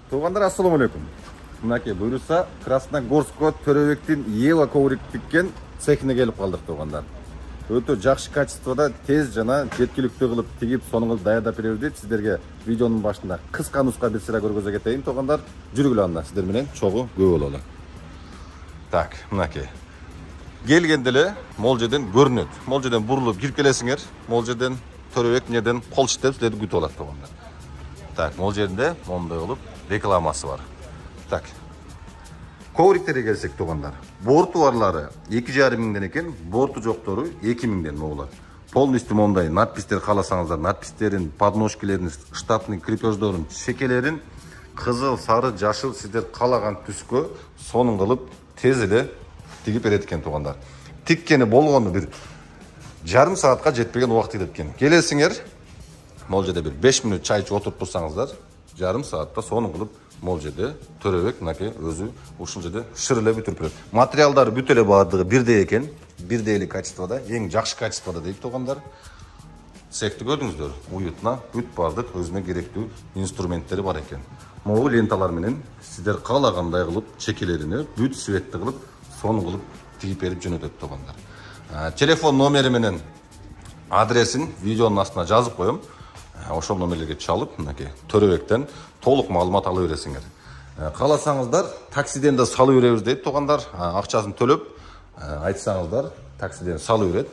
Туғандар, ассаламу алейкум. Мынаке бұйырса Красногорскко Төрөбектин Ева коврик тиккен цехине келип калдык туғандар. Өтө жакшы качествода тез жана жеткиликтүү кылып тигип, сонун даярдап беребиз. Сиздерге видеонун башында кыска нуска бир сыра көргөзө кетейин туғандар. Жүргүлө анда сиздер менен чогуу көп бололу. Так, мынаке. Келгенде эле могул жерден көрүнөт. Могул жерден бурулуп кирип келесиңер. Могул жерден Төрөбек неден кол иштеп сиздерди күтүп алат туғандар. Так, могул жеринде моундай кылып рекламасы бар. Так. Ковриктерге келсек туғандар. Борту барлары 2,5 миңден экен, борту жоктору 2 миңден могулат. Полностью мондай надпистер кааласаңыздар, надпистерин, подножкилерин, штатный крепеждорун, шекелерин кызыл, сары, жашыл сиздер каалаган түскө сонун кылып тез эле тигип берет экен туғандар. Тиккени болгону бир жарым саатка жетпеген убакыт кетет экен. Келесиңер, могул жерде бир 5 мүнөт чай ичип отуруп турсаңыздар, жарым саатта сонун кылып могул жерде Төрөбек мынаке өзү ушул жерде шыр эле бүтүрүп берет. Материалдары бүт эле баардыгы бирдей экен, бирдей эле качествода, эң жакшы качествода дейт туғандар. Цехти көрдүңүздөр, уютна бүт баардык өзүнө керектүү инструменттери бар экен. Могул ленталар менен сиздер каалагандай кылып чекелерине бүт светти кылып сонун кылып тигип берип жөнөтөт туғандар. Телефон номери менен адресин видеонун астына жазып коем. Ошол номерлерге чалып, мынакей Төрөбектен толук маалымат ала бересиңер. Кааласаңыздар, таксиден да салып беребиз дейт туғандар. Акчасын төлөп, айтсаңыздар, таксиден салып берет.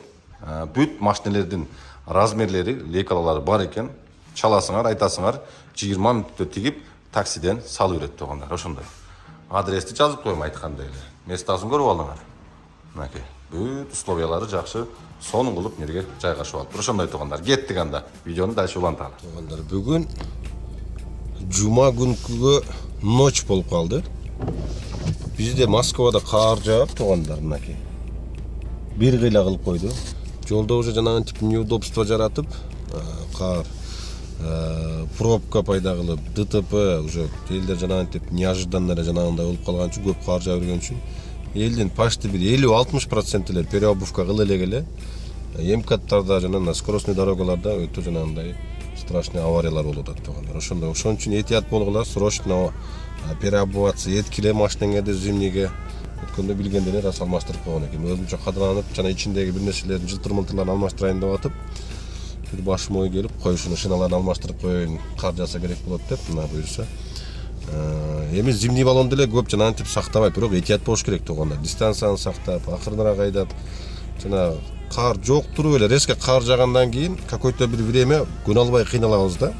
Бүт машинелердин размерлери, лейкалары бар экен. Чаласыңар, айтасыңар, 20 мүнөттө тигип, таксиден салып берет туғандар. Ошондой. Адрести жазып коем айткандай эле. Местасын көрүп алыңар. Мынакей, бүт условиялары жакшы. Сонун кылып нерге жайгашып алып. Ошондой туғандар. Кеттик анда. Видеону дальше уланталы. Туғандар, бүгүн жума күнкүгө ночь болуп калды. Бизде Москвада кар жаап туғандар мынакей. Бир кыйла кылып койду. Жолдо уже жанагы тип неудобство жаратып, кар, пробка пайда кылып, ДТП уже элдер жанагы тип неожиданно эле жанагындай болуп калган үчүн, көп кар жаап жүргөн үчүн элдин почти бир 50-60% переобувка кыла эле. МКАДтарда жана скоростной дорогаларда өтө жанагындай страшный авариялар болуп атат туғандар. Ошондой үчүн этият болгула, срочно переобуваться эткиле машинеңерди зимнийге. Өткөндө билгенде эле раз алмаштырып койгон экен. Өзүмчө кадырланып, жана ичиндеги бир нерселердин жылтыр-мылтырларын алмаштырайын деп атып, бир башым ой келип, кой ушуну шиналарын алмаштырып коеюн, кар жаса керек болот деп, мына буюрса. Эми зимний баллонду эле көп жанагы тип сактабай, бирок этият болуш керек туғандар. Дистанцияны сактап, акырыныраак айдап, жана кар жок туруп эле резко кар жагандан кийин какой-то бир время күн албай кыйналабыз да.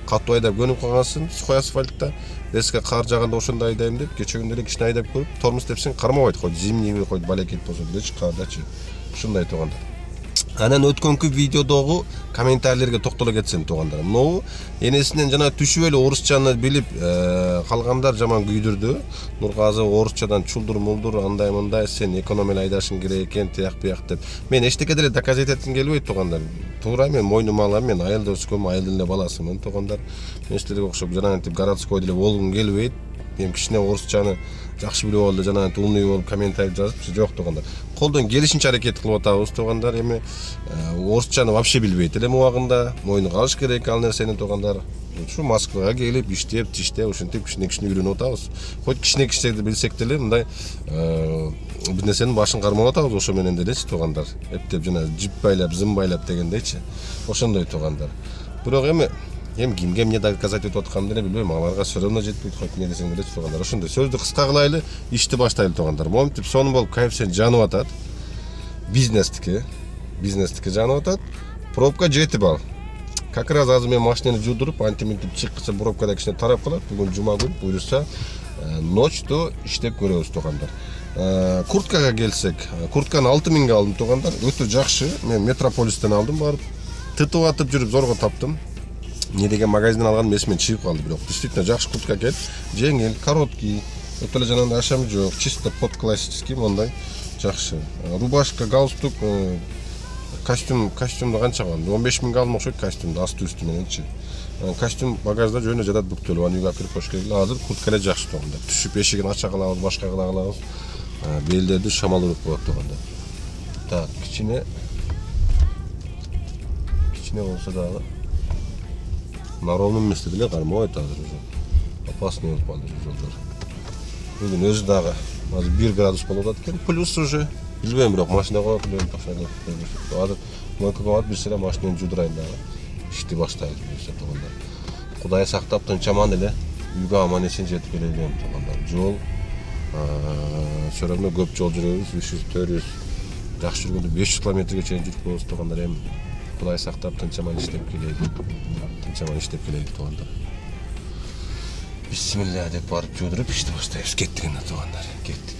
Катуу айдап көнүп калгансың сухой асфальтта, резко кар жаганда ошондой айдайм деп, кече күндө эле кичине айдап көрүп, тормоз тепсең кармабайт, хоть зимний, хоть балекет болсо делечи, кардачы. Ушундай туғандар. Анан өткөнкү видеодогу комментарийлерге токтоло кетсем туғандар. Могу энесинен жана түшүп эле орусчаны билип калгандар жаман күйдүрдү. Нургазы орусчадан чулдур-мулдур андай-мындай сен экономия айдашың керек экен, тияк-бияк деп. Мен эчтеке деле доказать этким келбейт туғандар. Туура мен мойнума алам, мен айылда өскөм, айылдын эле баласымын туғандар. Мен силерге окшоп жанагы тип городской деле болгум келбейт. Мен кичине орусчаны жакшы билип алды, жанагы умный болуп комментарий жазып, жок туғандар. Колдон келишинче аракет кылып атабыз туғандар. Эми орусчаны вообще билбейт эле убагында, мойнуга алыш керек ал нерсени туғандар. Ушу Москвага келип, иштеп, тиштеп, ушинтип кичине үйрөнүп атабыз. Хоть кичине билсек деле, мындай бир нерсенин башын кармап атабыз ошо менен делечи туғандар. Эптеп жана жип байлап, зым байлап дегендейчи. Ошондой туғандар. Бирок эми кимге эмне доказать этип атканымды эле билбейм, аларга все равно жетпейт, хоть эмне десең делечи туғандар. Ошондой сөздү кыска кылайлы, ишти баштайлы туғандар. Моментип сонун болуп коэффициент жанып атат. Бизнестики жанып атат. Пробка 7 балл. Как раз азыр мен машинени жуудуруп, антиминтип чыккыча пробкада кичине тарап калат. Бүгүн жума күн, буюрса ночто иштеп көрөбүз туғандар. Курткага келсек, куртканы 6 миңге алдым туғандар. Өтө жакшы. Мен Метрополистен алдым барып. Тытып атып жүрүп зорго таптым. Не деген магазинден алганым эсимден чыгып калды, бирок действительно жакшы куртка экен. Жеңил, короткий, өтө эле жанагындай ашам жок, чисто под классический, мондай жакшы. Рубашка, галстук, костюмду канча алган? 15 миңге алдым окшойт костюмду, асты-үстү мененчи. Костюм багажда жөнүнө жатат бүктөлүп, аны үйгө алып кирип коюш керек. Азыр куртка эле жакшы туганда. Түшүп эшигин ача кылабыз, башка кыла калабыз. Белдерди шамал уруп коет туганда. Так, кичине болсо дагы. На ровном месте деле кармабайт азыр уже. Опасный болуп калды жолдор. Бүгүн өзү дагы азыр 1 градус болуп атат экен. Плюс уже. Билбейм, бирок машинага билбейм ташады. Азыр мөкөгө барып бирсире машинаны жудурайын дагы. İşti başlaydı bu toğanlar. Kudaya saktap tınçaman ile үйгө аман эсен жетип келелим тоғандар. Жол çorabına көп жол жүрөбүз, 300-400 жакшы жүргөндө 500 километрге чейин жүрүп коебуз тоғандар. Эми Кудай сактап тынчаман иштеп келелим. Тынчаман иштеп келелим тоғандар. Бисмилля деп барып жудуруп ишти баштайбыз. Кеттик эне тоғандар, кеттик.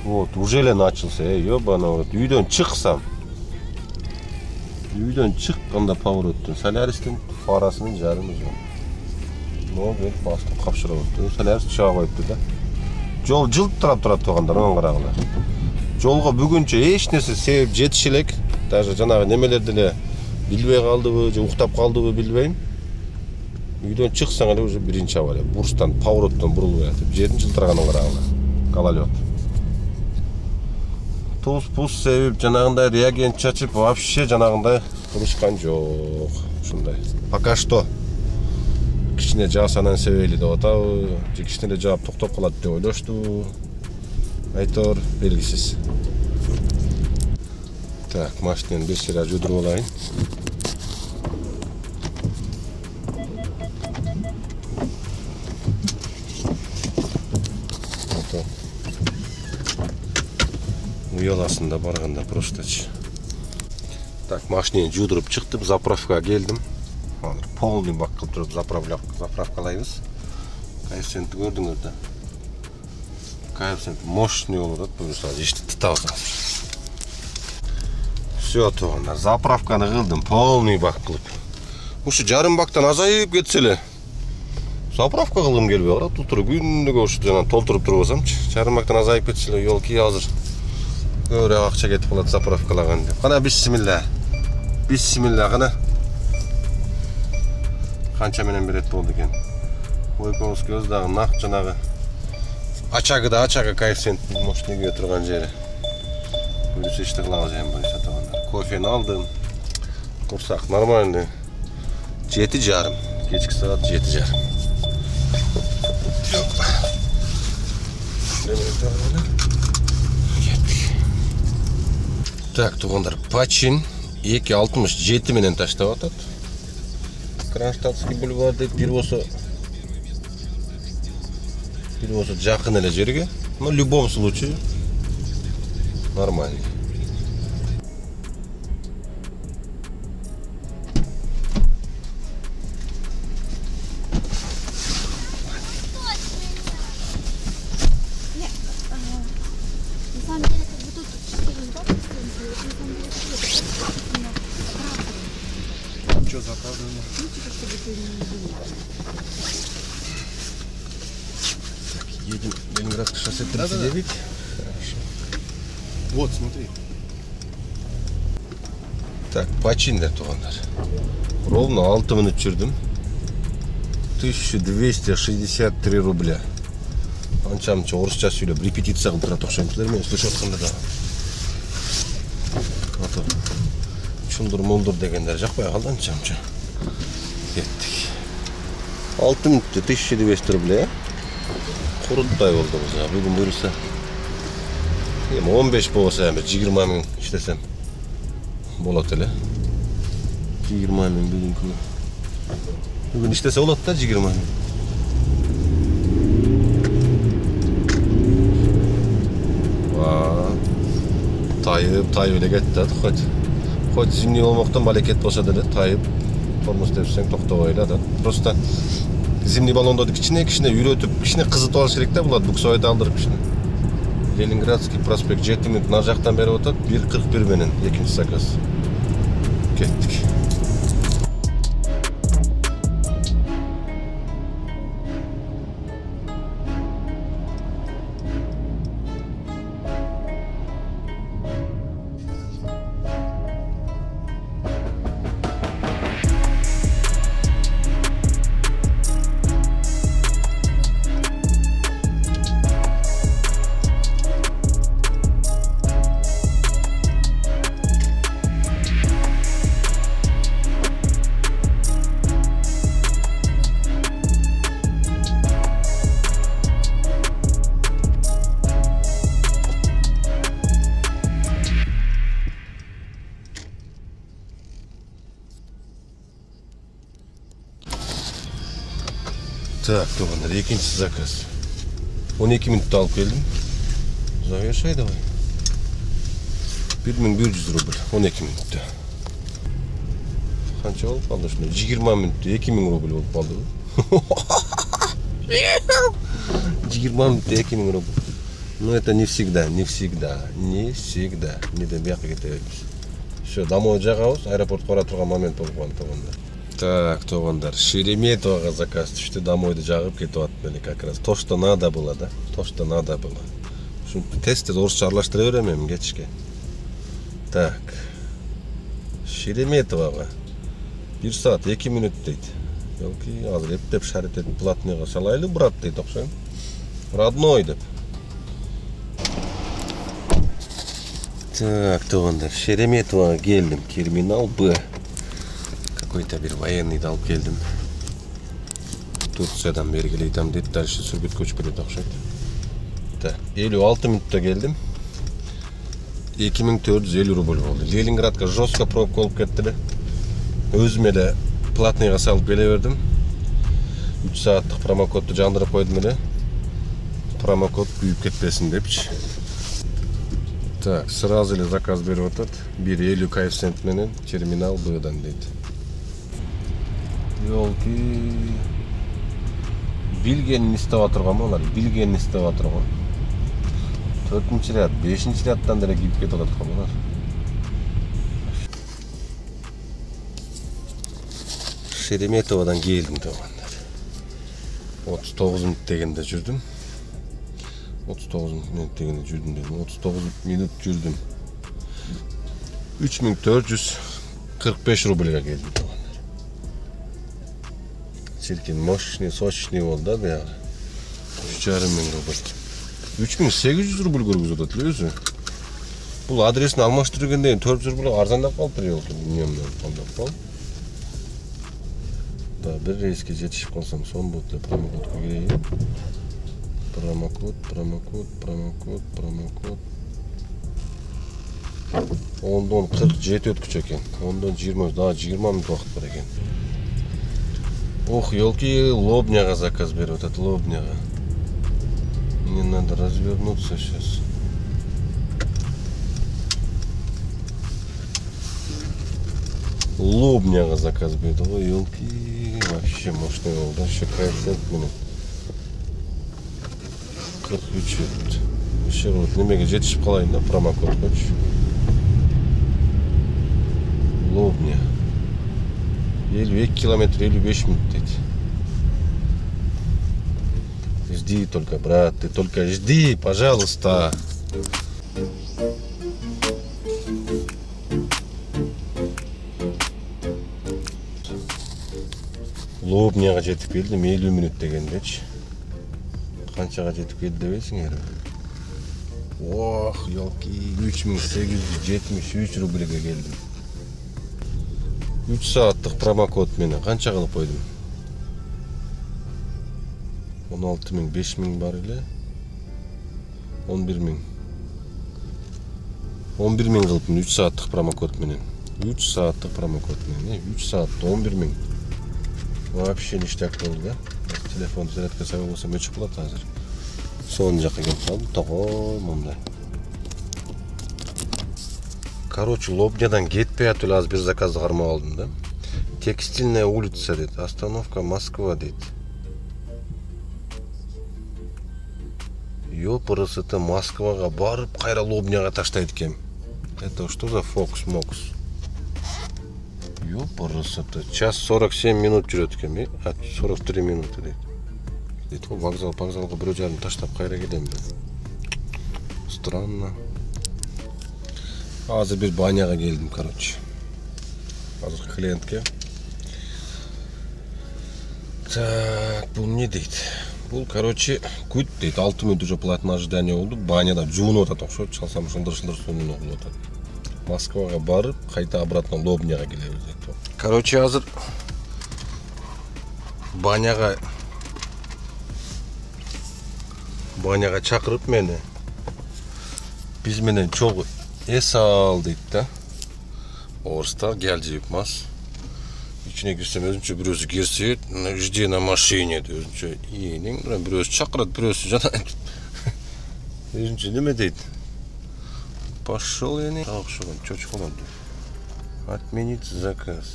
Вот, уже эле начался, ёбана, үйдөн чыксам. Үйдөн чыкканда повороттун Соляристин фарасынын жарымы жок. Но келип бастым капшыра өттү. Солярис чыга коюпту да. Жол жылтырап турат тоғандар, оң карагыла. Жолго бүгүнчө эч нерсе себеп жетиш элек. Даже жанагы немелерди эле билбей калдыбы, же уктап калдыбы билбейм. Үйдөн чыксаң эле уже биринчи авария. Бурстан, повороттон бурулуп атып, жердин жылтыраганын карагыла. Гололед. Туз себеп жанагындай реагент чачып вообще жанагындай кылышкан жок. Ушундай. Пока что кичине жаасанан себели деп атабы, же кичине жаап токтоп калат деп ойлошту. Айтор белгисиз. Так, машинаны бир сыра жудуруп алайын. Уяласында барганда простачы. Так, машинаны жудуруп чыктым, заправкага келдим. Азыр полный бак кылып туруп заправкалайбыз. Коэффициентти көрдүңүз да. Коэффициент мощный болуп атат, буюрса ишти тытабыз. Всё тоғандар, заправканы кылдым, полный бак кылып. Ушу жарым бактан азайып кетсе эле заправка кылгым келбей калат. Туруп күндүгө ушу жана толтуруп туруп алсамчы, жарым бактан азайып кетсе эле жол ки азыр көбүрөөк акча кетип калат заправкалаган деп. Кана бисмилля. Бисмилля кана. Канча менен берет болду экен. Койковский өз дагы нак жанагы ачагы коэффициент мощныйге турган жери. Буюрса ишти кылабыз эми буюрса тоғандар. Кофени алдым. Курсак нормальный. 7:30. Кечки саат 7:30. Так, тоғандар, Пачин 2.67 менен таштап атат. Кронштадтский бульвар деп бир болсо жакын эле жерге. Но в любом случае нормально. Что заправлено? Едем Ленинградское шоссе 39. Вот, смотри. Так, Пачинде тоғандар. Ровно 6 минут жүрдім. 1263 рубля. Анча-мынча орысча сүйлөп, репетиция кылып турат окшойм. Мен слушап атканда да. Ото чулдур-молдур дегендер жакпай калды анча-мынча. Кеттик. 6 минутта 1200 рубля. Куруттай болду бизга. Бүгүн буюрса 15 болса эми 20 миң иштесем болот эле. 20 миң бүгүнкү. Бүгүн иштесе болот да 20 миң. Тайып эле кетти да, хоть зимний болмоктон балекет болсо деле тайып тормоз тепсең токтобой эле да. Просто зимний баллондорду кичине үйрөтүп, кичине кызытып алыш керек да, булар буксовойду алдырып кичине. Ленинградский проспект 7 минут нар жактан берип атат, 1.41 менен экинчи заказ. Кеттик. Так, doğanlar, ikinci zakaz. 12 minutta alıp geldim. Zaviyoşay da var. 1100 rubl 12 minutta. Qancha olib qoldi shunda? 20 minutda 2000 rubl bo'lib qoldi. 20 minutda 2000 rubl. Но это не всегда. Не де бияққа кетебиз. Şu домой жағабыз, аэропорт бара турган момент болуп калды тогондар. Так, тогондар, Шереметовага заказ түштү, домойду жагып кетип атып эле как раз. То, что надо было, да? То, что надо было. Şu testти орусча аралаштыра берем эми кечке. Так. Шереметовага 1 saat 2 minut дейт. Yoki азыр эптеп шарит этип платныйга салайлы, брат дейт окшойм. Родной деп. Так, тогондар, Шереметовага келдим, терминал Б. Какой-то bir военный алып келдим. Турциядан бергиле айтам дейт, дальше сүргүт көчүп кетет окшойт. Так, 56 минутта келдим. 2450 рубль болду. Ленинградка жестко пробка болуп кетти эле. Өзүм эле платныйга салып келе бердим. 3 сааттык промокодду жандырып койдум эле. Промокод күйүп кетпесин депчи. Так, сразу эле заказ берип атат. 1.50 коэффициент менен терминал Б'дан дейт. Ёлки. Билгенин истеп атырган алар, билгенин истеп атырган. 4-нчи ряд, 5-нчи ряддан деле кирип кетип аткан алар. Шереметовадан келдим тогондар. 39 минут дегенде жүрдүм. 39 minut degende жүрдүм dedim. 39 minut жүрдүм. 3445 рубльга келдим тогондар. Çirkin, moşni, soçni oldu da ya. 3.500 rubl. 3800 rubl көргүзүп атат эле өзү. Бул адресин алмаштыргенден 400 rubl арзандап калыптыр ёлки, bilmiyorum кандай болду. Да, bir рейске жетишип калсам, сон болот эле промокодко кирейин. Промокод. Ondan 47 ötküç eкен. Ondan 20, daha 20 minut vaqt var eкен. Ох, ёлки, Лобняга заказ берип атат, Лобняга. Мне надо развернуться сейчас. Лобняга заказ берди, ой, ёлки, вообще мощный болду, да, еще коэффициент менен. 43 öt. Еще вот немеге жетишип калайын да, промокодкочу. Лобня. 52 километр, 55 минут дейт. Жди только, брат, ты только жди, пожалуйста. Лобняга жетип келдим, 50 минут дегендечи. Qanchaga жетип келди дебейсиңер? Ох, ёлки, 3873 рубльге келдим. 3 сааттык промокод менен канча кылып койдум? 16000, 5000 бар эле. 11000. 11000 кылыптым 3 сааттык промокод менен. 3 сааттык промокод менен, 3 саатта 11000. Вообще ништяк болду да. Telefon зарядка сабы болсо өчүп калат азыр. Сонун жакка келип калдым, тогой мындай. Короче, Лобнядан кетпей атып эле азыр бир заказды кармап алдым да. Текстильная улица дейт, остановка Москва дейт. Ёпырысыты Москвага барып, кайра Лобняга таштайт экен. Это что за фокус-мокус? Ёпырысыты, час 47 минут жүрөт экен, 43 минуты дейт. Дейт, вокзалга бирөө жарым таштап кайра келем да. Странно. Азыр бир баняга келдим, короче. Азыр клиентке. Так, бул не дейт? Бул, короче, күт дейт. 6 минут уже платное ожидание болду. Баняда жуунуп атат окшойт, чалсам шылдыр суунун окулуп атат. Москвага барып, кайта обратно Лобняга келебиз дейт. Короче, азыр баняга чакырып мени. Биз менен чогуу эс ал дейт да. Орыста гел жейипмаз. içine girsem özünçe birösü girse, jdi na машине de özünçe iyinin, birösü çakırat, birösü jana. Özünçe neme deydi? Пошел я не. Так что, чё надо? Отменить заказ.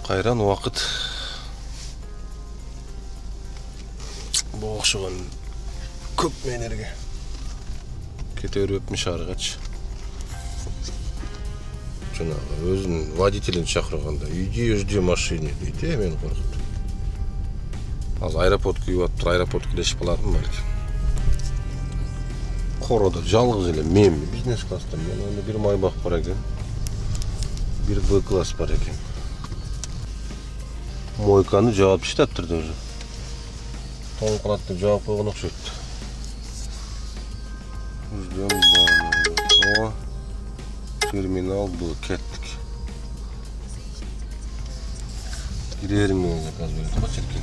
Кайран вакыт. Bu akşam köp menerge. Keter öpmüş argaç. Şuna özün водителин çakırganda. Jdi машине deydi, men korkut. Az aeroport kuyup atıp, aeroport kileşip alarım belki. Koroda жалгыз эле мен бизнес класста мен аны бир майбак бар экен. Бир Б класс бар экен. Мойканы жаап иштептирди уже. Тоң кылат деп жаап койгон окшойт. Ждем да. О. Терминал был кеттик. Кирерим мен заказ берет. Бачеркен.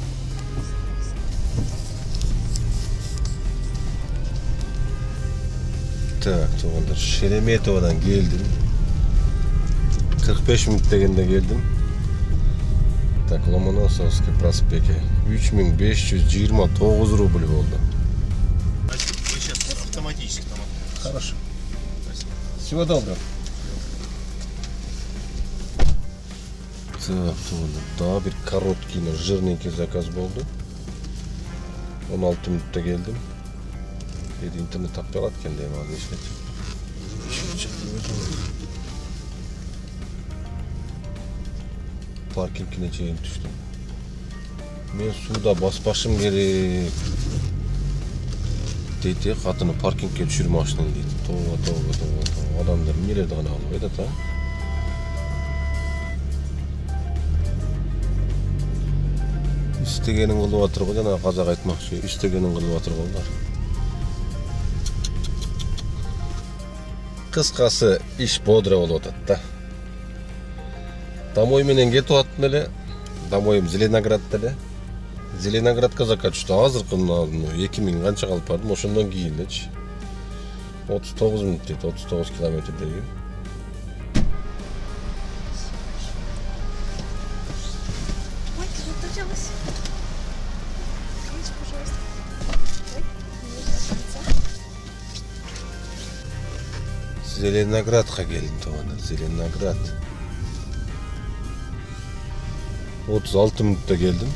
Так, туğanlar Şeremetiyev'den geldim. 45 minut degende geldim. Так, Lomonosovskiy prospekti 3529 rubl oldu. Вы сейчас автоматически там. Хорошо. Всего доброго. Так, tuğanlar daha bir korotkий, жирненький zakaz oldu. 16 minutta geldim. Dedi internet tapıyor atken deyim abi işlet. Parkingine çeyim düştüm. Men suda basbaşım gerek. Dedi kadını parkingge düşürüm maşını dedi. Tova. Adamlar nelerdi gana alıyor da ta. İstegenin kılıp atır jana kazak aytmakçı. İstegenin kılıp atır bollar. Kıskası iş bodra olup atat da. Домой менен кетип аттым эле. Домоюм Зеленоградда эле. Зеленоградка заказ түштү. Азыркы 2000 канча калып бардым. Ошондон кийин элечи. 39 минут дейт, 39 километрдей. Ой, круто взялась. Скажите, пожалуйста. Ой, Zelenograd'a geldim tamam. Zelenograd. 36 minutta geldim.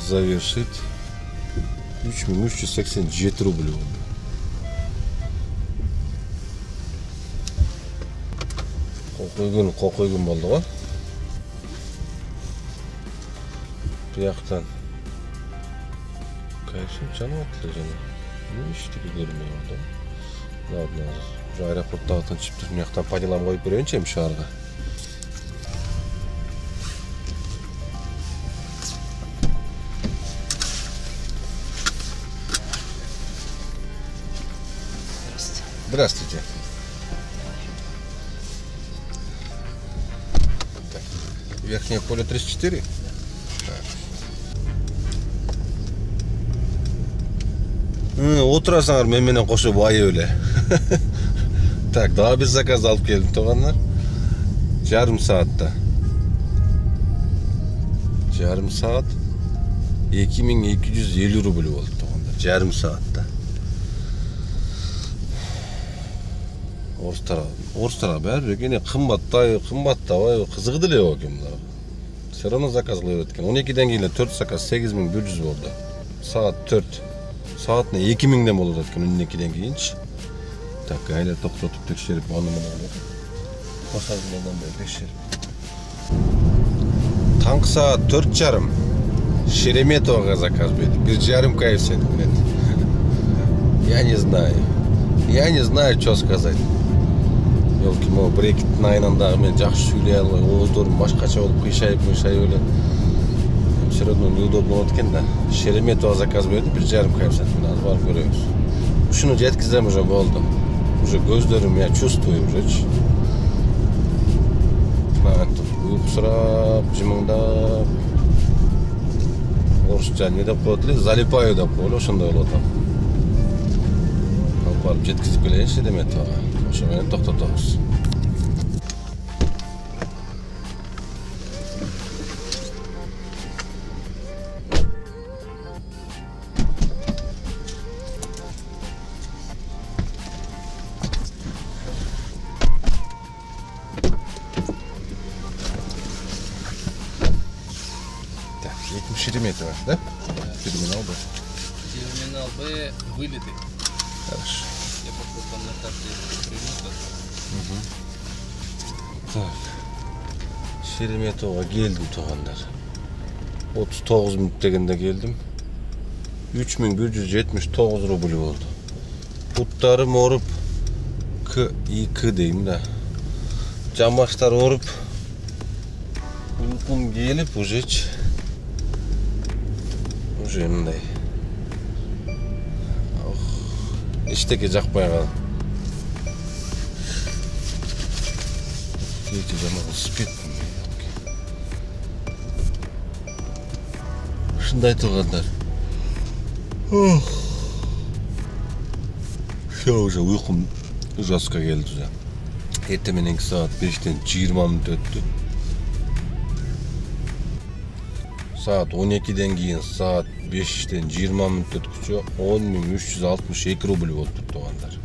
Завершить 3387 rubl oldu. Kokoygun oldu o. Bu yaktan. Kayışın canı atlı canı. Ne işte bir görünüyor orada. Ладно, уже аэропортта атын чип туруп мыяктан по делам коюп берейинчи эми шаарга. Здравствуйте. Верхнее поле 34. Отырасыңар мен менен кошо бай эле. Так, daha bir zakaz alıp geldim toğanlar. Yarım saatte. Yarım saat 2250 rubl oldu toğanlar. Yarım saatte. Орыстарға бәрі гене қымбаттай қызығы деле о кемлар. Все равно заказ кылып өткөн. 12-ден кийин 4 заказ 8100 болду. Saat 4. Saatine 2000'den болот экен 12-ден кийинчи. Так, айлар токтотуп текшерип анымын алып. Кошазылардан бери текшерип. Таңкы saat 4:30. Шереметьевага заказ берди. 1,5 коэффициент менен. Я не знаю, что сказать. Елки могу брекеттин айнандагы мен жакшы сүйлөй албай, ооздорум башкача болуп кыйшайып эле. Все равно неудобно болот экен да. Шереметьево заказ берди, 1,5 коэффициент менен аз барып көрөбүз. Ушуну жеткизсем уже болду. Уже көздөрүм я чувствую уже. Uykusurap, жымыңдап. Орусча не деп коет эле, залипаю деп коелу, ошондой болот атам. Алып барып жеткизип келейинчи Шереметьевого. Ошо менен токтотобуз. 70 метр var, да? Терминал был. Терминал Б вылеты. Хорошо. Я попробую там на карте примут. Так. Шереметовға келдім туғандар. 39 минут дегенде келдім. 3179 рубль болды. Бұттарым орып К2 деймін да. Жамбаштар орып ұйқым келіп уже мындай. Ештеке жақпай қалды. Видите, замағы спет. Шындай тұрғандар. Все, уже ұйқым жасқа келді уже. Ертеменен саат 5-тен 20 минут өтті. Saat 12'den кейін saat 5'ten 20 minut ötküçü 10.362 rubl oldu doğanlar.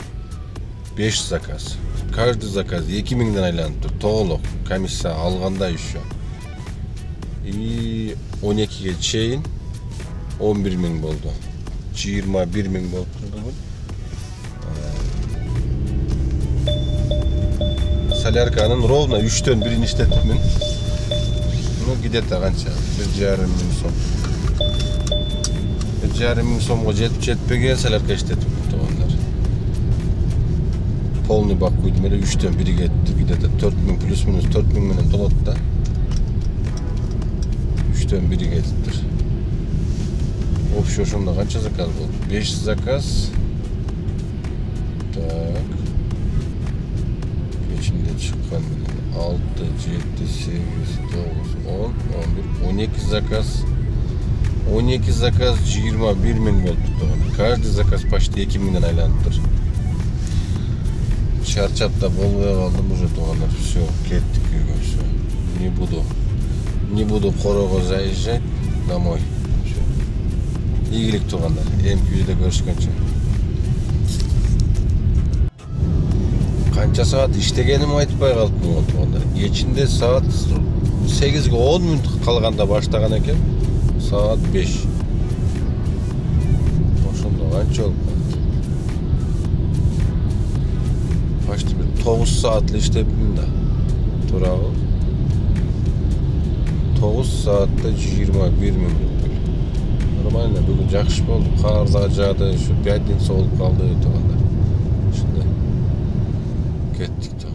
5 zakaz. Каждый zakaz 2000'den aylanıptır. Toğuluk komissiya alğanda еще. И 12'ye çeyin 11.000 oldu. 21.000 oldu bugün. Solyarkanın ровно 3'ten 1'ini işlettim. Ну, где-то қанша? 1,5 мың сом. 1,5 мың сомға жетпеген солярка işletіп тұрғандар. Полный бак құйдым әлі 3'ten 1'i кетті. Где-то 4.000 плюс минус 4.000 менен толады да. 3'ten 1'i кетіптір. Общий ошонда қанша заказ болды? 5 заказ. Так. Печінде шыққан менен 6, 7, 8, 9, 10, 11, 12 заказ. 12 заказ 21.000 болды. Каждый заказ почти 2.000'den aylanıptır. Çarçap da болбой қалдым уже туғандар. Все, кеттік үйге, все. Не буду қорого заезжать домой. Все. Игілік туғандар. Видеода көрішкенше. Qancha saat iştegenimi aytpay қалдым туғандар. Ечінде saat 8'ge 10 minut қалғанда баштаған екен. Saat 5. Ошондо қанша болуп калды? Почти 9 saatli iştепмин да. Туурабы? 9 saatda 21.000 рубль. Нормально, бүгүн жакшы болду. Карзага жаады, ушу пятница болуп калды туғандар. Ушундай. Кеттик.